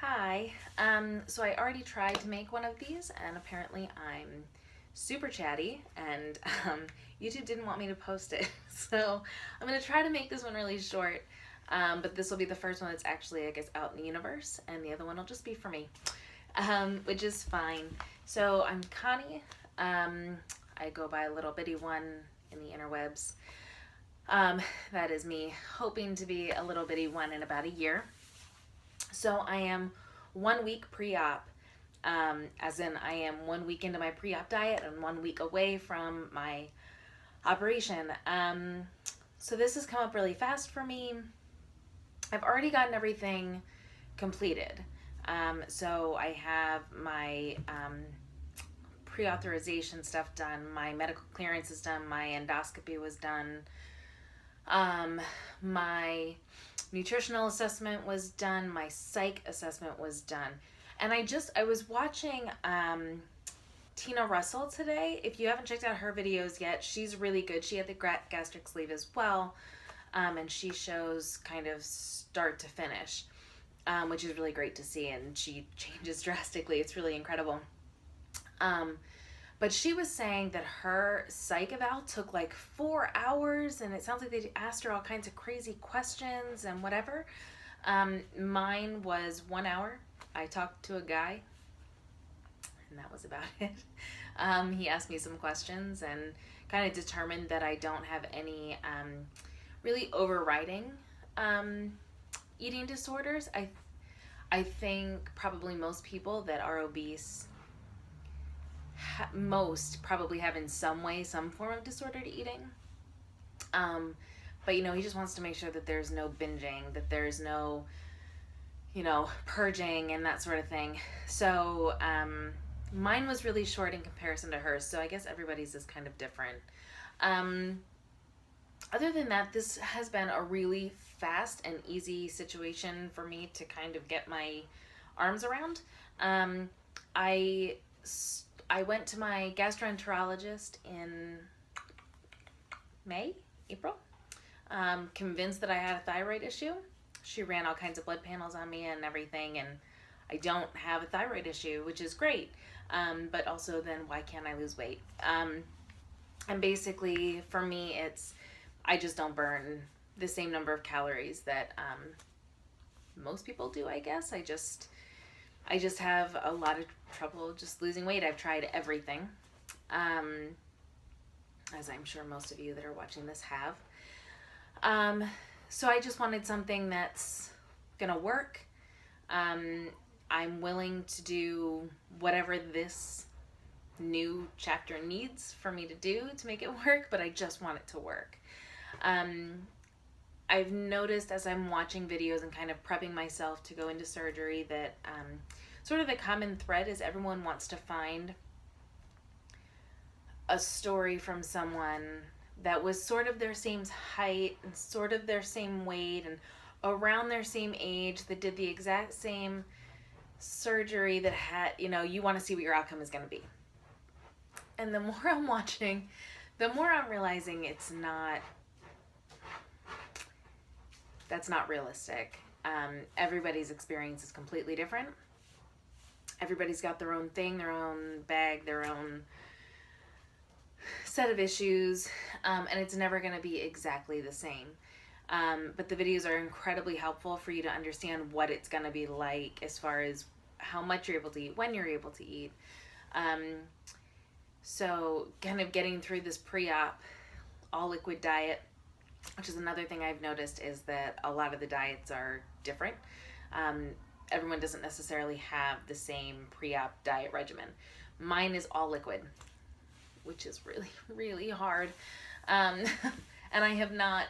Hi. So I already tried to make one of these, and apparently I'm super chatty, and YouTube didn't want me to post it. So I'm gonna try to make this one really short, but this will be the first one that's actually, I guess, out in the universe, and the other one will just be for me, which is fine. So I'm Connie. I go by Little Bitty One in the interwebs. That is me hoping to be a little bitty one in about a year. So I am 1 week pre-op, as in I am 1 week into my pre-op diet and 1 week away from my operation. So this has come up really fast for me. I've already gotten everything completed. So I have my pre-authorization stuff done, my medical clearance is done, my endoscopy was done, my nutritional assessment was done, my psych assessment was done. And I was watching Tina Russell today. If you haven't checked out her videos yet, she's really good. She had the gastric sleeve as well, and she shows kind of start to finish, which is really great to see, and she changes drastically. It's really incredible. But she was saying that her psycheval took like 4 hours, and it sounds like they asked her all kinds of crazy questions and whatever. Mine was 1 hour. I talked to a guy, and that was about it. He asked me some questions and kind of determined that I don't have any really overriding eating disorders. I think probably most people that are obese most probably have in some way some form of disordered eating, but he just wants to make sure that there's no binging, that there's no purging and that sort of thing. So mine was really short in comparison to hers, so I guess everybody's is kind of different. Other than that, this has been a really fast and easy situation for me to kind of get my arms around. I went to my gastroenterologist in April, convinced that I had a thyroid issue. She ran all kinds of blood panels on me and everything, and I don't have a thyroid issue, which is great. But also then why can't I lose weight? And basically for me, I just don't burn the same number of calories that most people do, I guess. I just have a lot of trouble just losing weight. I've tried everything, as I'm sure most of you that are watching this have. So I just wanted something that's gonna work. I'm willing to do whatever this new chapter needs for me to do to make it work, but I just want it to work. I've noticed as I'm watching videos and kind of prepping myself to go into surgery that sort of the common thread is everyone wants to find a story from someone that was sort of their same height and sort of their same weight and around their same age, that did the exact same surgery, that had, you want to see what your outcome is going to be. And the more I'm watching, the more I'm realizing that's not realistic. Everybody's experience is completely different. Everybody's got their own thing, their own bag, their own set of issues, and it's never going to be exactly the same. But the videos are incredibly helpful for you to understand what it's going to be like as far as how much you're able to eat, when you're able to eat. So kind of getting through this pre-op all liquid diet, which is another thing I've noticed, is that a lot of the diets are different. Everyone doesn't necessarily have the same pre-op diet regimen. Mine is all liquid, which is really, really hard. And I've not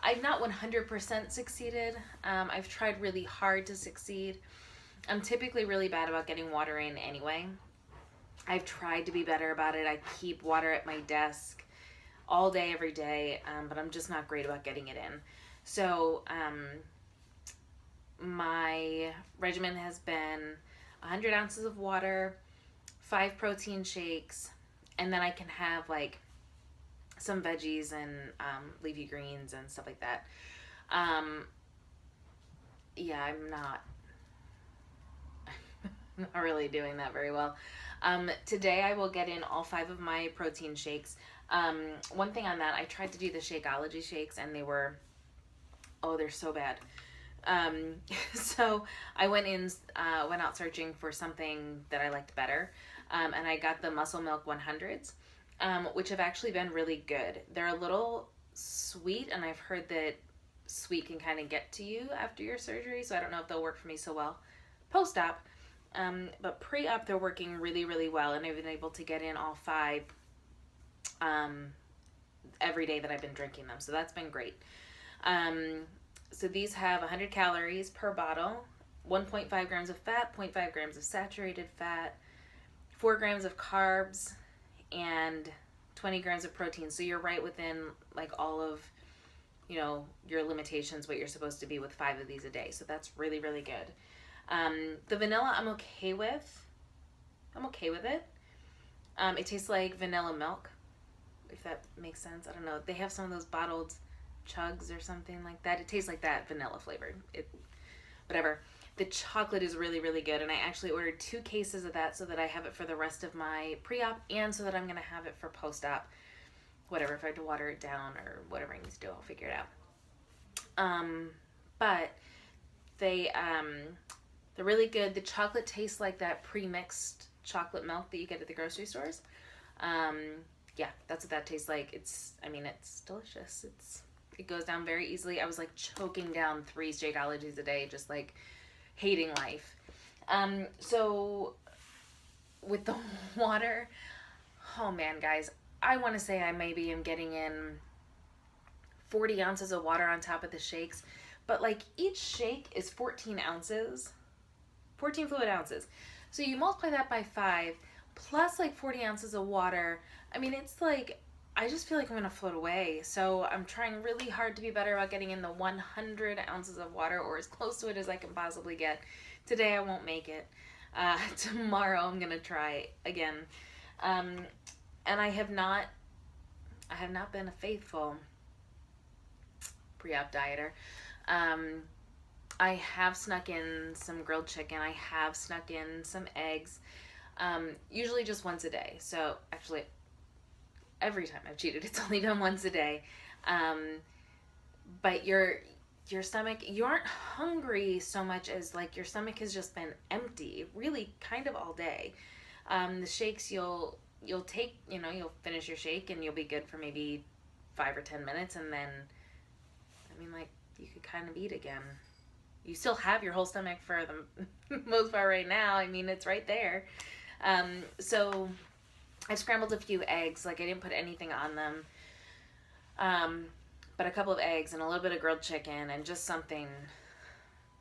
100% succeeded. I've tried really hard to succeed. I'm typically really bad about getting water in anyway. I've tried to be better about it. I keep water at my desk all day, every day, but I'm just not great about getting it in. So my regimen has been 100 ounces of water, 5 protein shakes, and then I can have like some veggies and leafy greens and stuff like that. Yeah, not really doing that very well. Today I will get in all 5 of my protein shakes. One thing on that, I tried to do the Shakeology shakes and they were, oh, they're so bad. So I went out searching for something that I liked better. And I got the Muscle Milk 100s, which have actually been really good. They're a little sweet, and I've heard that sweet can kind of get to you after your surgery, so I don't know if they'll work for me so well post-op. But pre-op, they're working really, really well, and I've been able to get in all 5 every day that I've been drinking them, so that's been great. So these have 100 calories per bottle, 1.5 grams of fat, 0.5 grams of saturated fat, 4 grams of carbs, and 20 grams of protein. So you're right within like all of, you know, your limitations, what you're supposed to be with 5 of these a day. So that's really, really good. The vanilla I'm okay with. I'm okay with it. It tastes like vanilla milk, if that makes sense. I don't know. They have some of those bottled chugs or something like that. It tastes like that, vanilla flavored. Whatever. The chocolate is really, really good, and I actually ordered 2 cases of that so that I have it for the rest of my pre-op and so that I'm going to have it for post-op. Whatever, if I have to water it down or whatever I need to do, I'll figure it out. But they're really good. The chocolate tastes like that pre-mixed chocolate milk that you get at the grocery stores. Yeah, that's what that tastes like. It's delicious. It goes down very easily. I was like choking down 3 Shakeologies a day, just like hating life. So with the water, oh man, guys, I want to say I maybe am getting in 40 ounces of water on top of the shakes, but like each shake is 14 ounces, 14 fluid ounces. So you multiply that by 5 plus like 40 ounces of water. I mean, it's like, I just feel like I'm going to float away. So I'm trying really hard to be better about getting in the 100 ounces of water, or as close to it as I can possibly get. Today I won't make it. Tomorrow I'm going to try again. And I have not been a faithful pre-op dieter. I have snuck in some grilled chicken. I have snuck in some eggs. Usually just once a day. So actually, every time I've cheated, it's only been once a day. But your stomach, you aren't hungry so much as like your stomach has just been empty, really kind of all day. The shakes you'll take, you'll finish your shake and you'll be good for maybe 5 or 10 minutes, and then, I mean, like, you could kind of eat again. You still have your whole stomach for the most part right now. I mean, it's right there. So I've scrambled a few eggs. Like, I didn't put anything on them. But a couple of eggs and a little bit of grilled chicken and just something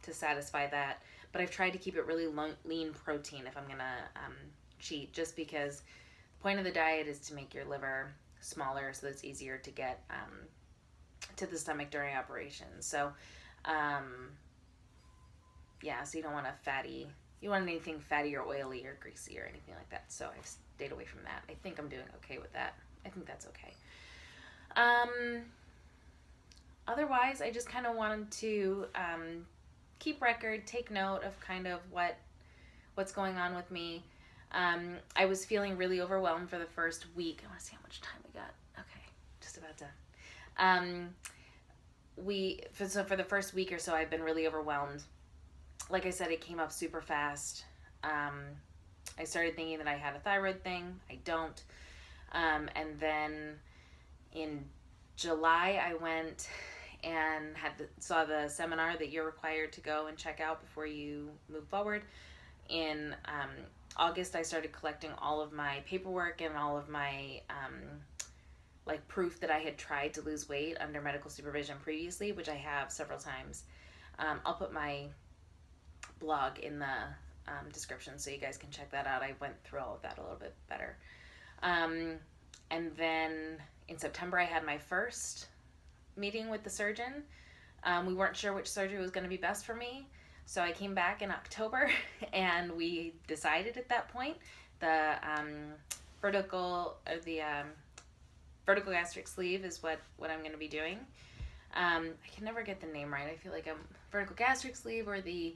to satisfy that. But I've tried to keep it really lean protein if I'm going to cheat, just because the point of the diet is to make your liver smaller so that it's easier to get to the stomach during operations. So, yeah, so you don't want anything fatty or oily or greasy or anything like that. So I've stayed away from that. I think I'm doing okay with that. I think that's okay. Otherwise, I just kind of wanted to keep record, take note of kind of what's going on with me. I was feeling really overwhelmed for the first week. I want to see how much time we got. Okay, just about done. For the first week or so, I've been really overwhelmed. Like I said, it came up super fast. I started thinking that I had a thyroid thing. I don't. And then in July, I went and saw the seminar that you're required to go and check out before you move forward. In August, I started collecting all of my paperwork and all of my like proof that I had tried to lose weight under medical supervision previously, which I have several times. I'll put my blog in the description so you guys can check that out. I went through all of that a little bit better. And then in September, I had my first meeting with the surgeon. We weren't sure which surgery was going to be best for me, so I came back in October, and we decided at that point the vertical gastric sleeve is what I'm going to be doing. I can never get the name right. I feel like I'm vertical gastric sleeve or the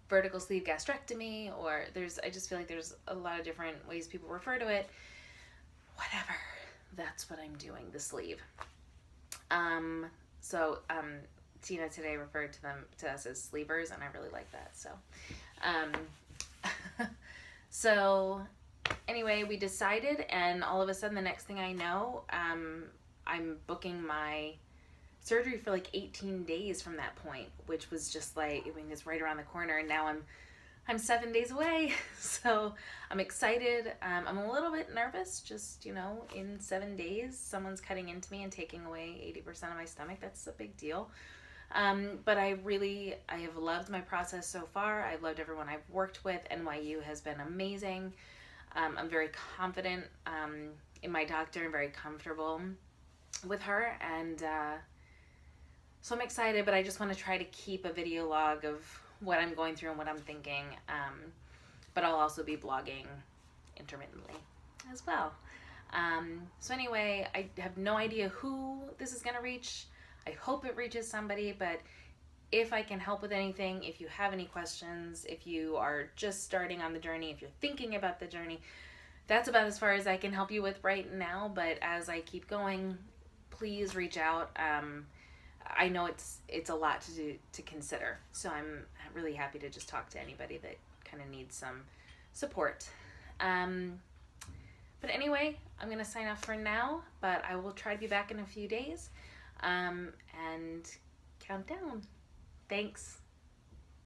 vertical sleeve gastrectomy, or I just feel like there's a lot of different ways people refer to it. Whatever, that's what I'm doing, the sleeve. So Tina today referred to us as sleevers, and I really like that. So, so anyway, we decided, and all of a sudden, the next thing I know, I'm booking my surgery for like 18 days from that point, which was just like, I mean, it's right around the corner, and now I'm 7 days away. So I'm excited. I'm a little bit nervous, just, you know, in 7 days, someone's cutting into me and taking away 80% of my stomach. That's a big deal. But I have loved my process so far. I've loved everyone I've worked with. NYU has been amazing. I'm very confident in my doctor and very comfortable with her. And so I'm excited, but I just want to try to keep a video log of what I'm going through and what I'm thinking. But I'll also be blogging intermittently as well. So anyway, I have no idea who this is going to reach. I hope it reaches somebody, but if I can help with anything, if you have any questions, if you are just starting on the journey, if you're thinking about the journey, that's about as far as I can help you with right now. But as I keep going, please reach out. I know it's a lot to consider, so I'm really happy to just talk to anybody that kind of needs some support. But anyway, I'm going to sign off for now, but I will try to be back in a few days and count down. Thanks.